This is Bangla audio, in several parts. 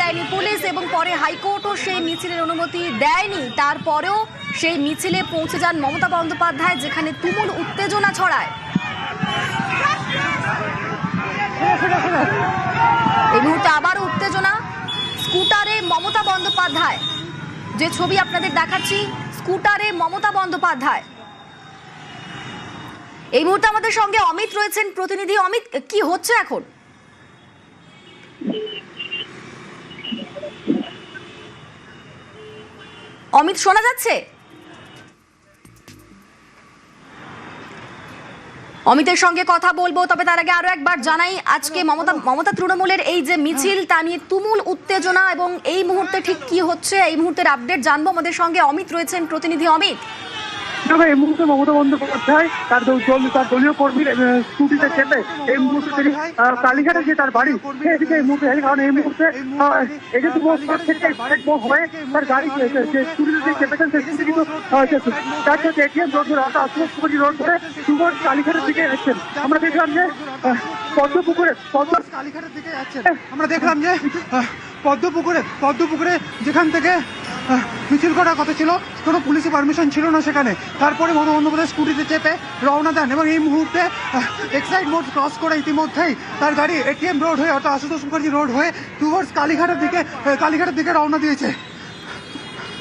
দেয়নি পুলিশ এবং পরে হাইকোর্টও সেই মিছিলের অনুমতি দেয়নি। তারপরেও সেই মিছিলে পৌঁছে যান মমতা বন্দ্যোপাধ্যায়, যেখানে তুমুল উত্তেজনা ছড়ায়। এই মুহূর্তে আবারও উত্তেজনা। স্কুটারে মমতা বন্দ্যোপাধ্যায়, যে ছবি আপনাদের দেখাচ্ছি, স্কুটারে মমতা বন্দ্যোপাধ্যায়। এই মুহূর্তে আমাদের সঙ্গে অমিত রয়েছেন, প্রতিনিধি। অমিত, কি হচ্ছে এখন? অমিত, শোনা যাচ্ছে? অমিতের সঙ্গে কথা বলবো, তবে তার আগে আরো একবার জানাই, আজকে মমতা তৃণমূলের এই যে মিছিল, তা নিয়ে তুমুল উত্তেজনা, এবং এই মুহূর্তে ঠিক কি হচ্ছে এই মুহূর্তের আপডেট জানবো। আমাদের সঙ্গে অমিত রয়েছেন, প্রতিনিধি অমিত। এই মুহূর্তে মমতা বন্দ্যোপাধ্যায় তার দলীয় কর্মীর স্কুটিতে চেপে এই মুহূর্তে তিনি কালীঘাটে যে তার বাড়ি সেদিকে এই মুহূর্তে, কারণ এই মুহূর্তে এজেন্সি থেকে হয়ে তার গাড়ি যে স্কুটিতে চেপেছেন সেই স্কুটি কিন্তু তার সাথে এটিএম রোড ধরে অর্থাৎ আশুতোষ রোড ধরে সুগর কালীঘাটের দিকে যাচ্ছেন। আমরা দেখলাম যে কালীঘাটের দিকে যাচ্ছেন। আমরা দেখলাম যে পদ্মপুকুরে যেখান থেকে মিছিল করার কথা ছিল, কোনো পুলিশি পারমিশন ছিল না সেখানে। তারপরে মমতা বন্দ্যোপাধ্যায় স্কুটিতে চেপে রওনা দেন এবং এই মুহূর্তে এক্সাইড মোড ক্রস করে ইতিমধ্যেই তার গাড়ি এটিএম রোড হয়ে অর্থাৎ আশুতোষ মুখার্জি রোড হয়ে টুয়ার্ডস কালীঘাটের দিকে রওনা দিয়েছে।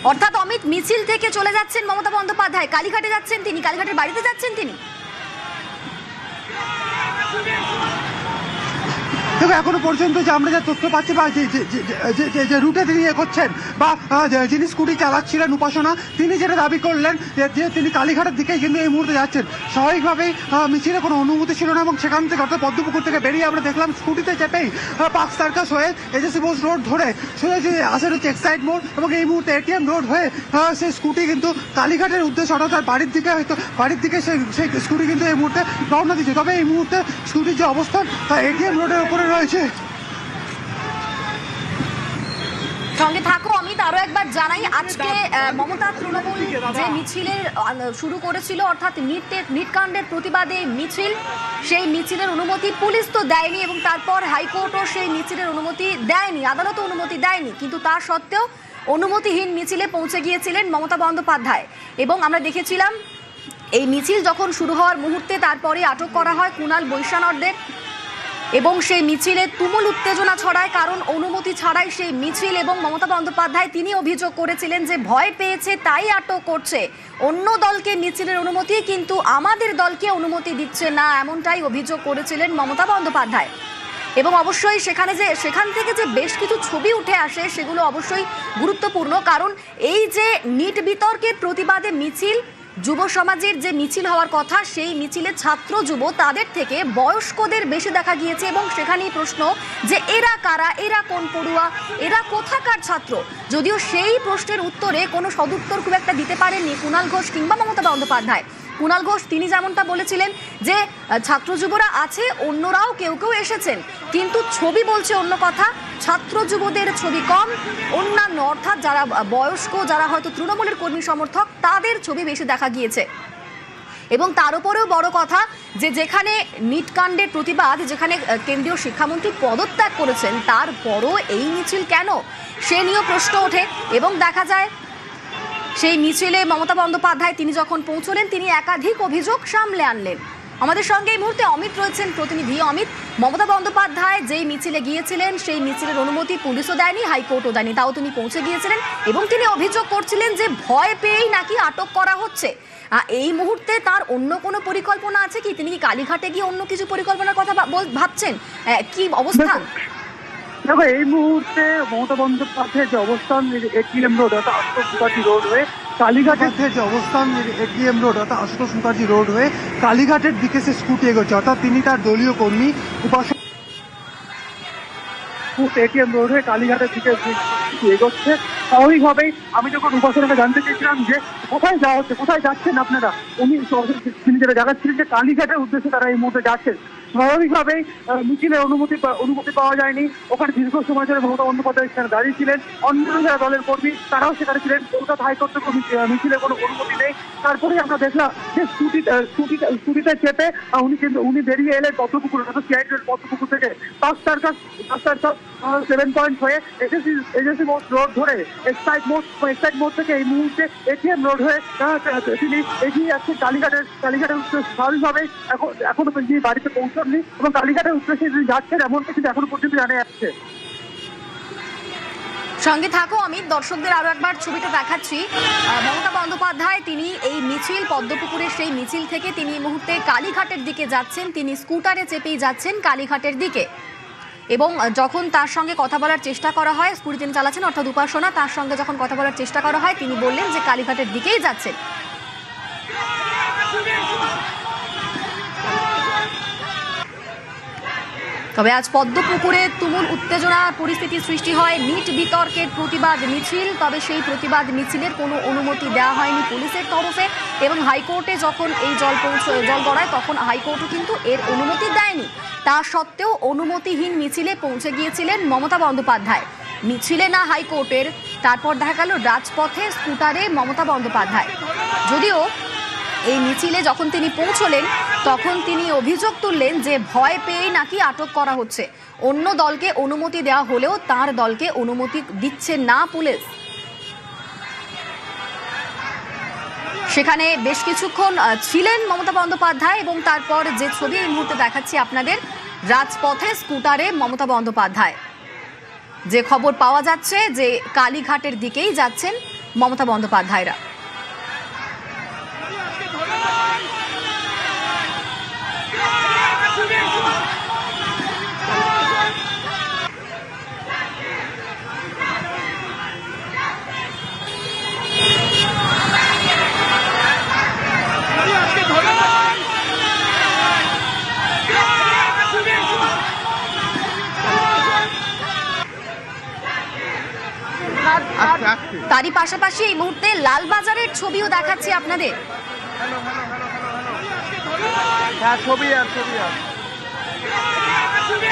অর্থাৎ অমিত, মিছিল থেকে চলে যাচ্ছেন মমতা বন্দ্যোপাধ্যায়, কালীঘাটে যাচ্ছেন তিনি, কালীঘাটের বাড়িতে যাচ্ছেন তিনি। তবে এখনো পর্যন্ত যে আমরা যা তথ্য পাচ্ছি বা যে রুটে তিনি এগোচ্ছেন বা যিনি স্কুটি চালাচ্ছিলেন উপাসনা, তিনি যেটা দাবি করলেন যে তিনি কালীঘাটের দিকে কিন্তু এই মুহূর্তে যাচ্ছেন। স্বাভাবিকভাবেই মিছিলে কোনো অনুমতি ছিল না এবং সেখান থেকে অর্থাৎ পদ্মপুকুর থেকে বেরিয়ে আমরা দেখলাম স্কুটিতে চেপেই পার্ক সার্কাস হয়ে এজেন্সি বোস রোড ধরে সোজা যে আসে হচ্ছে এক্সাইড মোড় এবং এই মুহূর্তে এটিএম রোড হয়ে সেই স্কুটি কিন্তু কালীঘাটের উদ্দেশ্যে অর্থাৎ তার বাড়ির দিকে সেই স্কুটি কিন্তু এই মুহূর্তে রওনা দিচ্ছে। তবে এই মুহূর্তে স্কুটির যে অবস্থান তা এটিএম রোডের উপরে রয়েছে। সঙ্গে থাকো অমিত। আরো একবার জানাই, আজকে মমতা তৃণমূল যে মিছিলের শুরু করেছিল, অর্থাৎ নিটকাণ্ডের প্রতিবাদে মিছিল, সেই মিছিলের অনুমতি পুলিশ তো দেয়নি এবং তারপর হাইকোর্টও সেই মিছিলের অনুমতি দেয়নি, আদালতও অনুমতি দেয়নি, কিন্তু তা সত্ত্বেও অনুমতিহীন মিছিলে পৌঁছে গিয়েছিলেন মমতা বন্দ্যোপাধ্যায়। এবং আমরা দেখেছিলাম এই মিছিল যখন শুরু হওয়ার মুহূর্তে তারপরে আটক করা হয় কুণাল বৈশ্যানরদের, এবং সেই মিছিলে তুমুল উত্তেজনা ছড়ায়, কারণ অনুমতি ছাড়াই সেই মিছিল, এবং মমতা বন্দ্যোপাধ্যায় তিনি অভিযোগ করেছিলেন যে ভয় পেয়েছে তাই আটক করছে, অন্য দলকে মিছিলের অনুমতি কিন্তু আমাদের দলকে অনুমতি দিচ্ছে না, এমনটাই অভিযোগ করেছিলেন মমতা বন্দ্যোপাধ্যায়। এবং অবশ্যই সেখান থেকে যে বেশ কিছু ছবি উঠে আসে সেগুলো অবশ্যই গুরুত্বপূর্ণ, কারণ এই যে নিট বিতর্কের প্রতিবাদে মিছিল, যুব সমাজের যে মিছিল হওয়ার কথা, সেই মিছিলে ছাত্র যুব তাদের থেকে বয়স্কদের বেশি দেখা গিয়েছে, এবং সেখানেই প্রশ্ন যে এরা কারা, এরা কোন পড়ুয়া, এরা কোথাকার ছাত্র। যদিও সেই প্রশ্নের উত্তরে কোনো সদুত্তর খুব একটা দিতে পারেননি কুণাল ঘোষ কিংবা মমতা বন্দ্যোপাধ্যায়। কুণাল ঘোষ তিনি যেমনটা বলেছিলেন যে ছাত্র যুবরা আছে, অন্যরাও কেউ এসেছেন, কিন্তু ছবি বলছে অন্য কথা, ছাত্র যুবদের ছবি কম, অন্যান্য অর্থাৎ যারা বয়স্ক, যারা হয়তো তৃণমূলের কর্মী সমর্থক, তাদের ছবি বেশি দেখা গিয়েছে। এবং তার উপরেও বড় কথা যে যেখানে নিটকাণ্ডের প্রতিবাদ, যেখানে কেন্দ্রীয় শিক্ষামন্ত্রী পদত্যাগ করেছেন, তারপরও এই মিছিল কেন, সে নিয়েও প্রশ্ন ওঠে। এবং দেখা যায় সেই মিছিলে মমতা বন্দ্যোপাধ্যায় তিনি যখন পৌঁছলেন, তিনি একাধিক অভিযোগ সামলে আনলেন। আমাদের সঙ্গে এই মুহূর্তে অমিত রয়েছেন, প্রতিনিধি অমিত। মমতা বন্দ্যোপাধ্যায় যেই মিছিলে গিয়েছিলেন সেই মিছিলের অনুমতি পুলিশও দেয়নি, হাইকোর্টও দেয়নি, তাও তিনি পৌঁছে গিয়েছিলেন এবং তিনি অভিযোগ করছিলেন যে ভয় পেয়েই নাকি আটক করা হচ্ছে। এই মুহূর্তে তার অন্য কোনো পরিকল্পনা আছে কি? তিনি কি কালীঘাটে গিয়ে অন্য কিছু পরিকল্পনার কথা ভাবছেন? কি অবস্থান? দেখো, এই মুহূর্তে মমতা বন্দ্যোপাধ্যায়ের যে অবস্থান এটিএম রোড অর্থাৎ আশুতোষ মুখার্জি রোড হয়ে কালীঘাটের যে অবস্থান এটিএম রোড অর্থাৎ আশুতোষ মুখার্জি রোড হয়ে কালীঘাটের দিকে সে স্কুটি এগোচ্ছে, অর্থাৎ তিনি তার দলীয় কর্মী উপাসনা এটিএম রোড হয়ে কালীঘাটের দিকে এগোচ্ছে। স্বাভাবিকভাবেই আমি যখন উপাসনাকে জানতে চেয়েছিলাম যে কোথায় যাওয়া হচ্ছে, কোথায় যাচ্ছেন আপনারা, তিনি যেটা জানাচ্ছিলেন যে কালীঘাটের উদ্দেশ্যে তারা এই মুহূর্তে যাচ্ছেন। স্বাভাবিকভাবেই মিছিলের অনুমতি পাওয়া যায়নি। ওখানে দীর্ঘ সময় ধরে মমতা বন্দ্যোপাধ্যায় সেখানে দাঁড়িয়ে ছিলেন, অন্য যারা দলের কর্মী তারাও সেখানে ছিলেন। কলকাতা হাইকোর্ট থেকে মিছিলের কোনো অনুমতি নেই। তারপরে আমরা দেখলাম যে স্কুটিতে চেপে উনি বেরিয়ে এলেন পদ্মপুকুর, সিআইটির পদ্মপুকুর থেকে বাস সার্কাস 7 পয়েন্ট হয়ে এজেন্সি রোড ধরে এক্সাইট মোড় থেকে এই মুহূর্তে এটিএম রোড হয়ে তিনি এগিয়ে যাচ্ছেন কালীঘাটের উদ্দেশ্যে। স্বাভাবিকভাবে এখনো তিনি বাড়িতে পৌঁছাননি এবং কালীঘাটের উদ্দেশ্যে তিনি যাচ্ছেন এমনটা কিন্তু এখনো পর্যন্ত জানা যাচ্ছে। সঙ্গে থাকো অমিত, দর্শকদের আরো একবার ছবিটা দেখাচ্ছি। মমতা বন্দ্যোপাধ্যায় তিনি এই মিছিল, পদ্মপুকুরের সেই মিছিল থেকে তিনি এই মুহূর্তে কালীঘাটের দিকে যাচ্ছেন। তিনি স্কুটারে চেপেই যাচ্ছেন কালীঘাটের দিকে এবং যখন তার সঙ্গে কথা বলার চেষ্টা করা হয়, স্কুটি তিনি চালাচ্ছেন অর্থাৎ উপাসনা, তার সঙ্গে যখন কথা বলার চেষ্টা করা হয় তিনি বললেন যে কালীঘাটের দিকেই যাচ্ছেন। তবে আজ পদ্মপুকুরে তুমুল উত্তেজনা পরিস্থিতি সৃষ্টি হয়। নিট বিতর্কের প্রতিবাদ মিছিল, তবে সেই প্রতিবাদ মিছিলের কোনো অনুমতি দেওয়া হয়নি পুলিশের তরফে এবং হাইকোর্টে যখন এই জল গড়ায় তখন হাইকোর্টও কিন্তু এর অনুমতি দেয়নি। তা সত্ত্বেও অনুমতিহীন মিছিলে পৌঁছে গিয়েছিলেন মমতা বন্দ্যোপাধ্যায়। মিছিলে না হাইকোর্টের, তারপর দেখা গেল রাজপথে স্কুটারে মমতা বন্দ্যোপাধ্যায়। যদিও এই মিছিলে যখন তিনি পৌঁছলেন তখন তিনি অভিযোগ তুললেন যে ভয় পেয়ে নাকি আটক করা হচ্ছে। অন্য দলকে অনুমতি দেওয়া হলেও তার দলকে অনুমতি দিচ্ছে না পুলিশ। সেখানে বেশ কিছুক্ষণ ছিলেন মমতা বন্দ্যোপাধ্যায় এবং তারপর যে ছবি এই মুহূর্তে দেখাচ্ছি আপনাদের, রাজপথে স্কুটারে মমতা বন্দ্যোপাধ্যায়। যে খবর পাওয়া যাচ্ছে যে কালীঘাটের দিকেই যাচ্ছেন মমতা বন্দ্যোপাধ্যায়রা। তারই পাশাপাশি এই মুহূর্তে লালবাজারের ছবিও দেখাচ্ছি আপনাদের।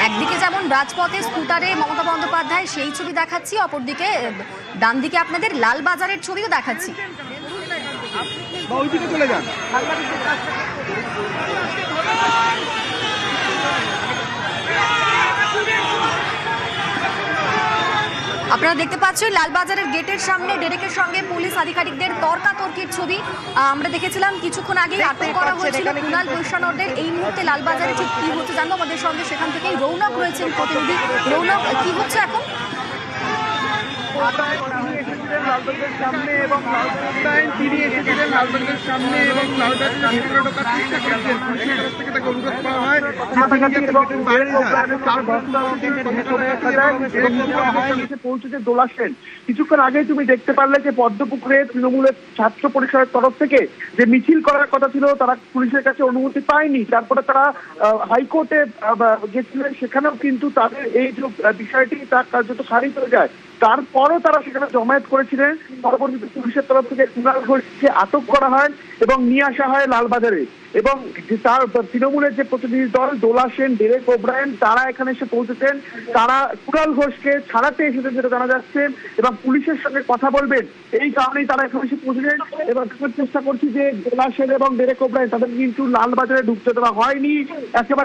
একদিকে যেমন রাজপথে স্কুটারে মমতা বন্দ্যোপাধ্যায় সেই ছবি দেখাচ্ছি, অপরদিকে ডান দিকে আপনাদের লালবাজারের ছবিও দেখাচ্ছি। চলে যান। আপনারা দেখতে পাচ্ছেন লালবাজারের গেটের সামনে ডেরেকের সঙ্গে পুলিশ আধিকারিকদের তর্কাতর্কির ছবি আমরা দেখেছিলাম কিছুক্ষণ আগেই। আটক করা হয়েছিল কুণাল বৈশ্যনদের। এই মুহূর্তে লালবাজারে ঠিক কি হচ্ছে জানবো আমাদের সঙ্গে সেখান থেকেই রৌনক রয়েছেন প্রতিনিধি। রৌনক, কি হচ্ছে এখন? তিনি এসেছিলেন লালবাগের সামনে এবং লালবাগের ভিতরে ঢোকার চেষ্টা করছেন। পুলিশের কাছ থেকে তাকে অনুরোধ করা হয় পৌঁছেছে দোলা সেন। কিছুক্ষণ আগে তুমি দেখতে পারলে যে পদ্মপুকুরে তৃণমূলের ছাত্র পরিষদের তরফ থেকে যে মিছিল করার কথা ছিল তারা পুলিশের কাছে অনুমতি পায়নি। তারপরে তারা হাইকোর্টে গেছিলেন, সেখানেও কিন্তু তাদের এই যে বিষয়টি তার কার্যত খারিজ হয়ে যায়। তারপরও তারা সেখানে জমায়েত করেছিলেন। পরবর্তীতে পুলিশের তরফ থেকে কুণাল ঘোষকে আটক করা হয় এবং নিয়ে আসা হয় লালবাজারে এবং তার তৃণমূলের যে প্রতিনিধি দল দোলা সেন, ডেরেক ওব্রায়েন তারা এখানে এসে পৌঁছেছেন। তারা কুণাল ঘোষকে ছাড়াতে এসেছেন যেটা জানা যাচ্ছে এবং পুলিশের সঙ্গে কথা বলবেন, এই কারণেই তারা এখানে এসে পৌঁছেছেন। এবং চেষ্টা করছি যে দোলা সেন এবং ডেরেক ওব্রায়েন তাদের কিন্তু লালবাজারে ঢুকতে দেওয়া হয়নি। একেবারে